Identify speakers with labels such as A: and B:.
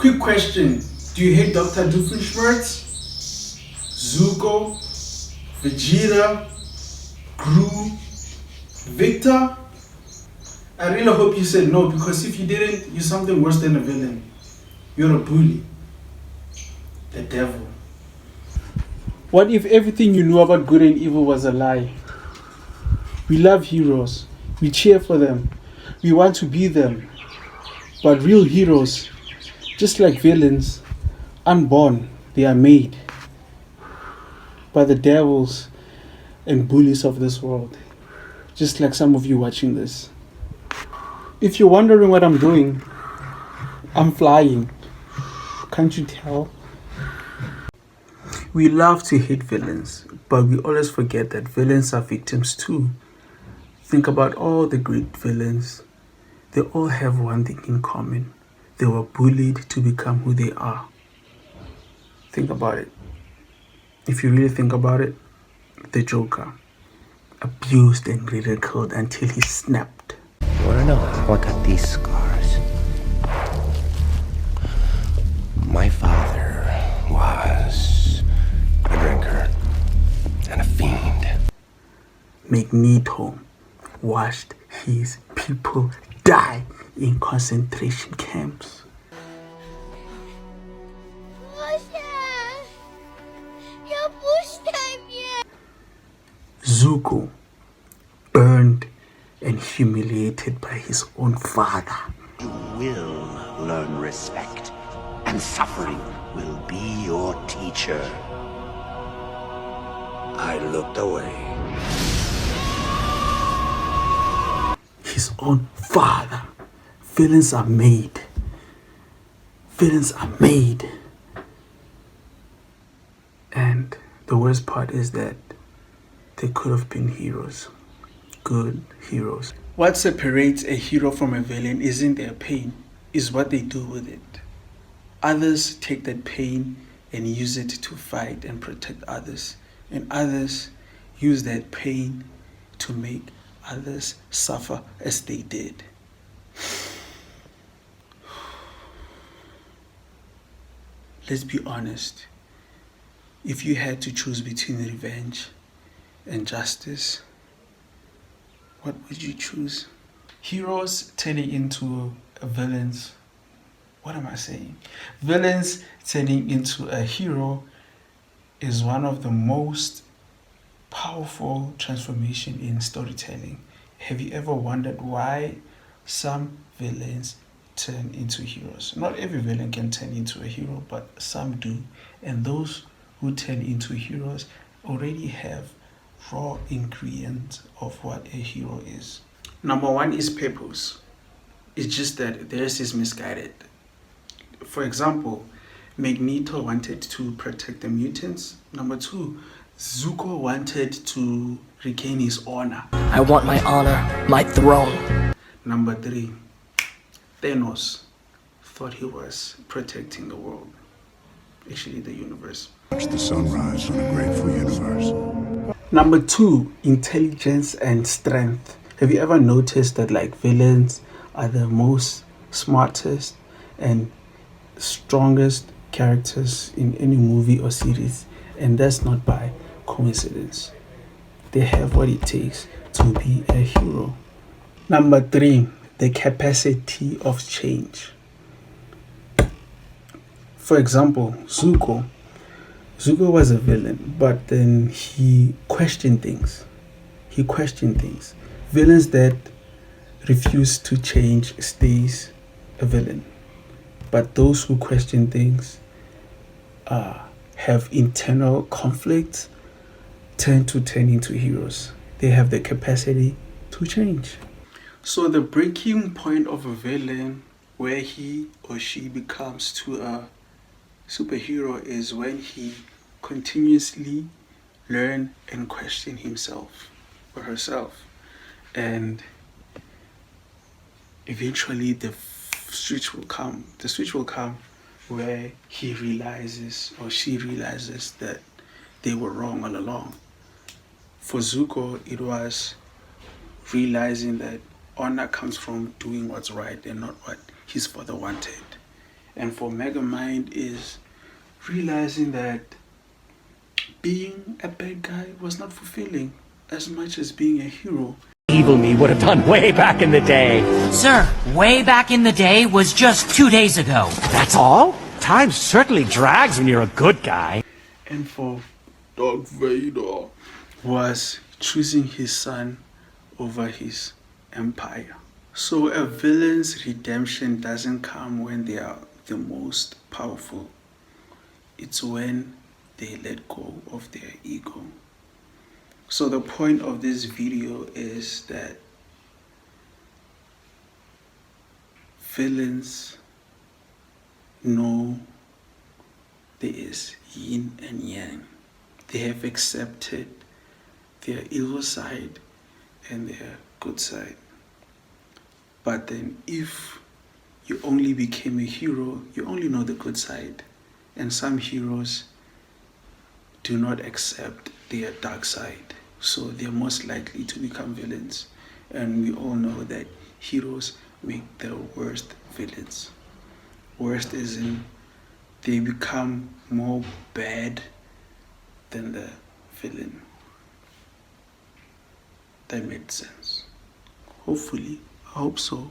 A: Quick question. Do you hate Dr. Doofenshmirtz, Zuko, Vegeta, Gru, Victor? I really hope you said no, because if you didn't, you're something worse than a villain. You're a bully. The devil. What if everything you knew about good and evil was a lie? We love heroes. We cheer for them. We want to be them. But real heroes, just like villains, aren't born. They are made by the devils and bullies of this world. Just like some of you watching this. If you're wondering what I'm doing, I'm flying. Can't you tell? We love to hate villains, but we always forget that villains are victims too. Think about all the great villains. They all have one thing in common. They were bullied to become who they are. Think about it. If you really think about it, the Joker, abused and ridiculed until he snapped.
B: You wanna know how I got these scars? My father was a drinker and a fiend.
A: Magneto watched his people die in concentration camps. Zuko burned and humiliated by his own father.
C: You will learn respect, and suffering will be your teacher. I looked away.
A: His own father. Villains are made. Villains are made. And the worst part is that they could have been heroes. Good heroes. What separates a hero from a villain isn't their pain, is what they do with it. Others take that pain and use it to fight and protect others. And others use that pain to make others suffer as they did. Let's be honest. If you had to choose between revenge and justice, what would you choose? Heroes turning into villains. What am I saying? Villains turning into a hero is one of the most powerful transformation in storytelling. Have you ever wondered why some villains turn into heroes? Not every villain can turn into a hero, but some do. And those who turn into heroes already have raw ingredients of what a hero is. Number one is purpose. It's just that theirs is misguided. For example, Magneto wanted to protect the mutants. Number two, Zuko wanted to regain his honor.
D: I want my honor, my throne.
A: Number three, Thanos thought he was protecting the world. Actually, the universe.
E: Watch the sunrise on a grateful universe.
A: Number two, intelligence and strength. Have you ever noticed that like villains are the most smartest and strongest characters in any movie or series? And that's not by coincidence. They have what it takes to be a hero. Number three, the capacity of change. For example, Zuko was a villain, but then he questioned things. Villains that refuse to change stays a villain. But those who question things have internal conflicts tend to turn into heroes. They have the capacity to change. So the breaking point of a villain where he or she becomes to a superhero is when he continuously learn and question himself or herself, and eventually the switch will come where he realizes or she realizes that they were wrong all along. For Zuko, it was realizing that honor comes from doing what's right and not what his father wanted. And for Megamind is realizing that being a bad guy was not fulfilling as much as being a hero.
F: Evil me would have done way back in the day.
G: Sir, way back in the day was just 2 days ago.
F: That's all? Time certainly drags when you're a good guy.
A: And for Darth Vader was choosing his son over his empire. So a villain's redemption doesn't come when they are the most powerful. It's when they let go of their ego. So the point of this video is that villains know there is yin and yang. They have accepted their evil side and their good side. But then if you only became a hero, you only know the good side. And some heroes do not accept their dark side. So they're most likely to become villains. And we all know that heroes make the worst villains. Worst is in they become more bad than the villain. That made sense. Hopefully, I hope so.